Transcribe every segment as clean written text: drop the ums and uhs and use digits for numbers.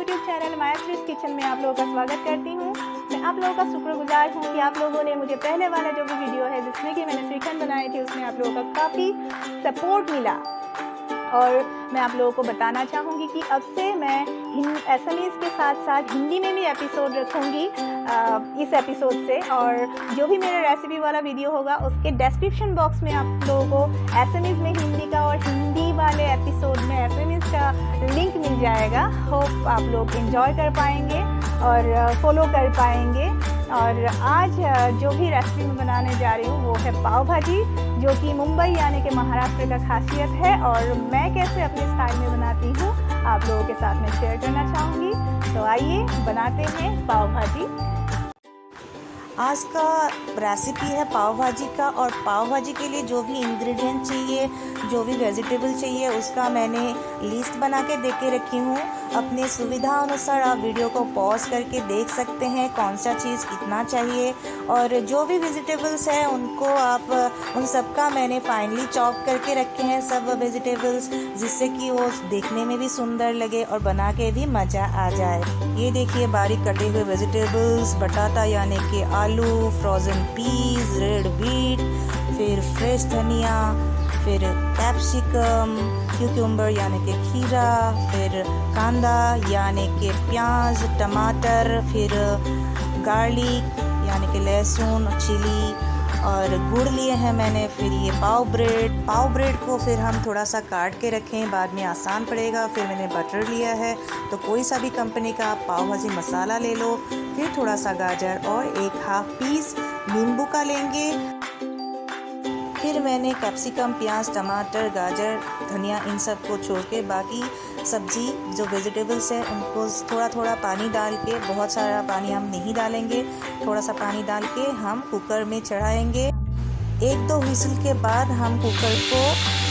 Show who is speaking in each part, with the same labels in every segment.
Speaker 1: YouTube channel मायाश्रीज kitchen में आप लोगों का स्वागत करती हूँ। मैं आप लोगों का शुक्रगुजार हूँ कि आप लोगों ने मुझे पहले वाला जो भी वीडियो है जिसमें कि मैंने श्रीखंड बनाए थे उसमें आप लोगों का काफ़ी सपोर्ट मिला। और मैं आप लोगों को बताना चाहूँगी कि अब से मैं असमीज़ के साथ साथ हिंदी में भी एपिसोड रखूँगी इस एपिसोड से। और जो भी मेरा रेसिपी वाला वीडियो होगा उसके डिस्क्रिप्शन बॉक्स में आप लोगों को असमीज़ में हिंदी का और हिंदी वाले एपिसोड में असमीज़ का लिंक मिल जाएगा। होप आप लोग एंजॉय कर पाएंगे और फॉलो कर पाएंगे। और आज जो भी रेसिपी मैं बनाने जा रही हूँ वो है पाव भाजी, जो कि मुंबई यानी कि महाराष्ट्र का खासियत है। और मैं कैसे अपने स्टाइल में बनाती हूँ आप लोगों के साथ में शेयर करना चाहूँगी। तो आइए बनाते हैं पाव भाजी।
Speaker 2: आज का रेसिपी है पाव भाजी का। और पाव भाजी के लिए जो भी इंग्रेडिएंट चाहिए, जो भी वेजिटेबल चाहिए, उसका मैंने लिस्ट बना के दे के रखी हूँ। अपने सुविधा अनुसार आप वीडियो को पॉज करके देख सकते हैं कौन सा चीज़ कितना चाहिए। और जो भी वेजिटेबल्स हैं उनको आप उन सब का मैंने फाइनली चॉप करके रखे हैं सब वेजिटेबल्स, जिससे कि वो देखने में भी सुंदर लगे और बना के भी मज़ा आ जाए। ये देखिए बारीक कटे हुए वेजिटेबल्स, बटाटा यानी कि आलू, फ्रोज़न पीस, रेड बीट, फिर फ्रेश धनिया, फिर कैप्सिकम, क्यूकम्बर यानी कि खीरा, फिर कांदा यानी कि प्याज, टमाटर, फिर गार्लिक यानी कि लहसुन, चिली और गुड़ लिए हैं मैंने। फिर ये पाव ब्रेड को फिर हम थोड़ा सा काट के रखें, बाद में आसान पड़ेगा। फिर मैंने बटर लिया है, तो कोई सा भी कंपनी का आप पाव भाजी मसाला ले लो। फिर थोड़ा सा गाजर और एक हाफ पीस नींबू का लेंगे। फिर मैंने कैप्सिकम, प्याज, टमाटर, गाजर, धनिया इन सब को छोड़ के बाकी सब्जी जो वेजिटेबल्स हैं उनको थोड़ा थोड़ा पानी डाल के, बहुत सारा पानी हम नहीं डालेंगे, थोड़ा सा पानी डाल के हम कुकर में चढ़ाएंगे। एक दो व्हिसल के बाद हम कुकर को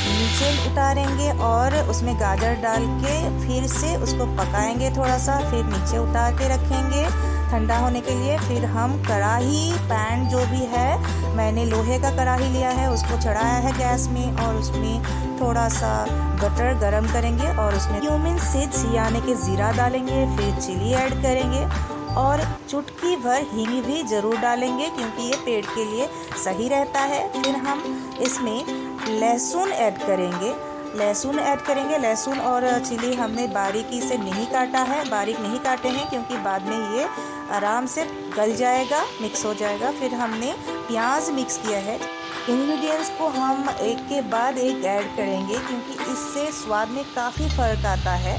Speaker 2: नीचे उतारेंगे और उसमें गाजर डाल के फिर से उसको पकाएंगे थोड़ा सा। फिर नीचे उतार के रखेंगे ठंडा होने के लिए। फिर हम कढ़ाई, पैन जो भी है, मैंने लोहे का कढ़ाई लिया है, उसको चढ़ाया है गैस में और उसमें थोड़ा सा बटर गरम करेंगे और उसमें क्यूमिन सीड्स यानी कि ज़ीरा डालेंगे। फिर चिली ऐड करेंगे और चुटकी भर हींग भी ज़रूर डालेंगे क्योंकि ये पेट के लिए सही रहता है। फिर हम इसमें लहसुन ऐड करेंगे। लहसुन और चिली हमने बारीकी से नहीं काटा है, बारीक नहीं काटे हैं क्योंकि बाद में ये आराम से गल जाएगा, मिक्स हो जाएगा। फिर हमने प्याज मिक्स किया है। इंग्रेडिएंट्स को हम एक के बाद एक ऐड करेंगे क्योंकि इससे स्वाद में काफ़ी फ़र्क आता है।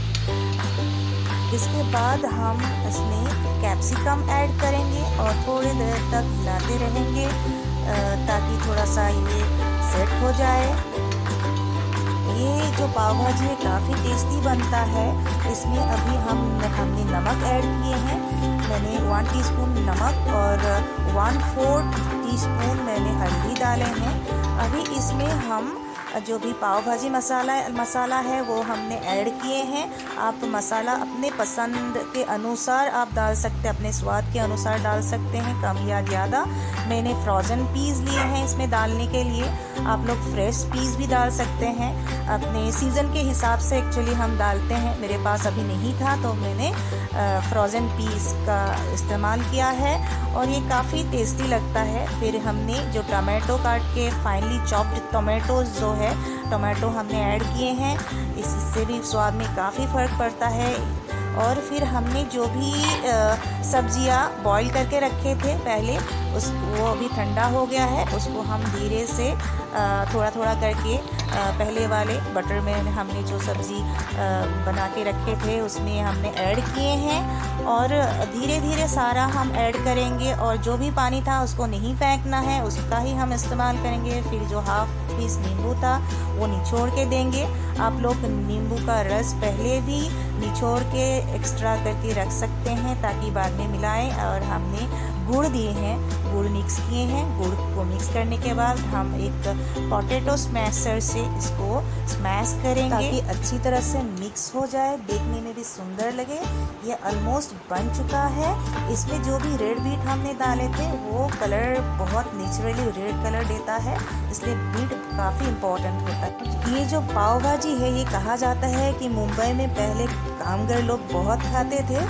Speaker 2: इसके बाद हम इसमें कैप्सिकम ऐड करेंगे और थोड़ी देर तक हिलाते रहेंगे ताकि थोड़ा सा ये सेट हो जाए। ये जो पाव भाजी है काफ़ी टेस्टी बनता है। इसमें अभी हमने नमक ऐड किए हैं। मैंने 1 टीस्पून नमक और 1/4 टीस्पून मैंने हल्दी डाले हैं। अभी इसमें हम जो भी पाव भाजी मसाला है वो हमने ऐड किए हैं। आप मसाला अपने पसंद के अनुसार आप डाल सकते हैं, अपने स्वाद के अनुसार डाल सकते हैं, कम या ज़्यादा। मैंने फ्रोज़न पीस लिए हैं इसमें डालने के लिए। आप लोग फ्रेश पीस भी डाल सकते हैं, अपने सीज़न के हिसाब से एक्चुअली हम डालते हैं। मेरे पास अभी नहीं था तो मैंने फ्रोज़न पीस का इस्तेमाल किया है और ये काफ़ी टेस्टी लगता है। फिर हमने जो टमाटो काट के फाइनली चॉप्ड टमाटोज़ जो है टमाटो हमने ऐड किए हैं। इससे भी स्वाद में काफ़ी फ़र्क पड़ता है। और फिर हमने जो भी सब्जियां बॉईल करके रखे थे पहले, वो अभी ठंडा हो गया है। उसको हम धीरे से थोड़ा थोड़ा करके पहले वाले बटर में हमने जो सब्ज़ी बना के रखे थे उसमें हमने ऐड किए हैं और धीरे धीरे सारा हम ऐड करेंगे। और जो भी पानी था उसको नहीं फेंकना है, उसका ही हम इस्तेमाल करेंगे। फिर जो हाफ पीस नींबू था वो निचोड़ के देंगे। आप लोग नींबू का रस पहले भी निचोड़ के एक्स्ट्रा करके रख सकते हैं ताकि बाद में मिलाएं। और हमने गुड़ दिए हैं, गुड़ मिक्स किए हैं। गुड़ को मिक्स करने के बाद हम एक पोटैटो स्मैशर से इसको स्मैश करेंगे ताकि अच्छी तरह से मिक्स हो जाए, देखने में भी सुंदर लगे। ये ऑलमोस्ट बन चुका है। इसमें जो भी रेड बीट हमने डाले थे वो कलर बहुत नेचुरली रेड कलर देता है, इसलिए बीट काफ़ी इम्पोर्टेंट होता है। ये जो पाव भाजी है, ये कहा जाता है कि मुंबई में पहले कामगर लोग बहुत खाते थे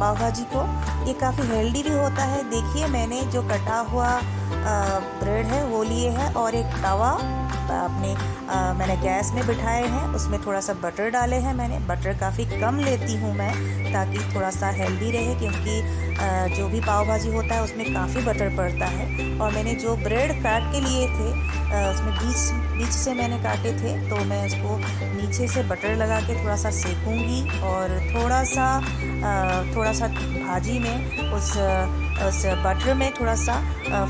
Speaker 2: पाव भाजी को। ये काफ़ी हेल्दी भी होता है। देखिए मैंने जो कटा हुआ ब्रेड है वो लिए हैं और एक तवा मैंने गैस में बिठाए हैं, उसमें थोड़ा सा बटर डाले हैं। मैंने बटर काफ़ी कम लेती हूँ मैं, ताकि थोड़ा सा हेल्दी रहे, क्योंकि जो भी पाव भाजी होता है उसमें काफ़ी बटर पड़ता है। और मैंने जो ब्रेड काट के लिए थे उसमें बीच से मैंने काटे थे, तो मैं उसको नीचे से बटर लगा के थोड़ा सा सेकूँगी और थोड़ा सा भाजी में उस बटर में थोड़ा सा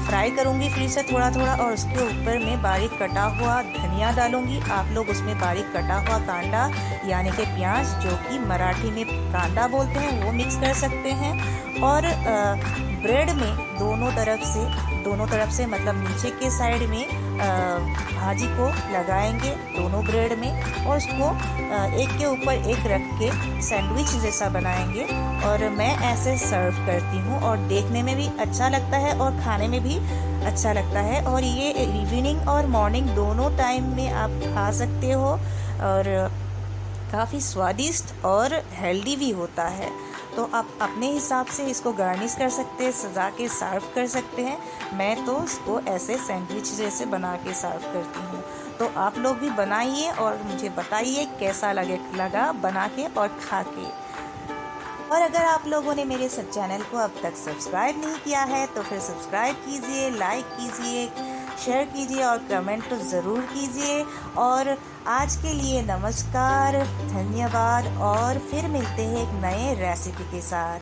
Speaker 2: फ्राई करूँगी फिर से थोड़ा और उसके ऊपर में बारीक कटा हुआ धनिया डालूँगी। आप लोग उसमें बारीक कटा हुआ कांदा यानी कि प्याज, जो कि मराठी में कांदा बोलते हैं, वो मिक्स कर सकते हैं। और ब्रेड में दोनों तरफ से मतलब नीचे के साइड में भाजी को लगाएंगे दोनों ब्रेड में, और उसको एक के ऊपर एक रख के सैंडविच जैसा बनाएंगे। और मैं ऐसे सर्व करती हूँ और देखने में भी अच्छा लगता है और खाने में भी अच्छा लगता है। और ये इवनिंग और मॉर्निंग दोनों टाइम में आप खा सकते हो और काफ़ी स्वादिष्ट और हेल्दी भी होता है। तो आप अपने हिसाब से इसको गार्निश कर सकते हैं, सजा के सर्व कर सकते हैं। मैं तो इसको ऐसे सैंडविच जैसे बना के सर्व करती हूँ। तो आप लोग भी बनाइए और मुझे बताइए कैसा लगा बना के और खा के। और अगर आप लोगों ने मेरे चैनल को अब तक सब्सक्राइब नहीं किया है तो फिर सब्सक्राइब कीजिए, लाइक कीजिए, शेयर कीजिए और कमेंट तो ज़रूर कीजिए। और आज के लिए नमस्कार, धन्यवाद, और फिर मिलते हैं एक नए रेसिपी के साथ।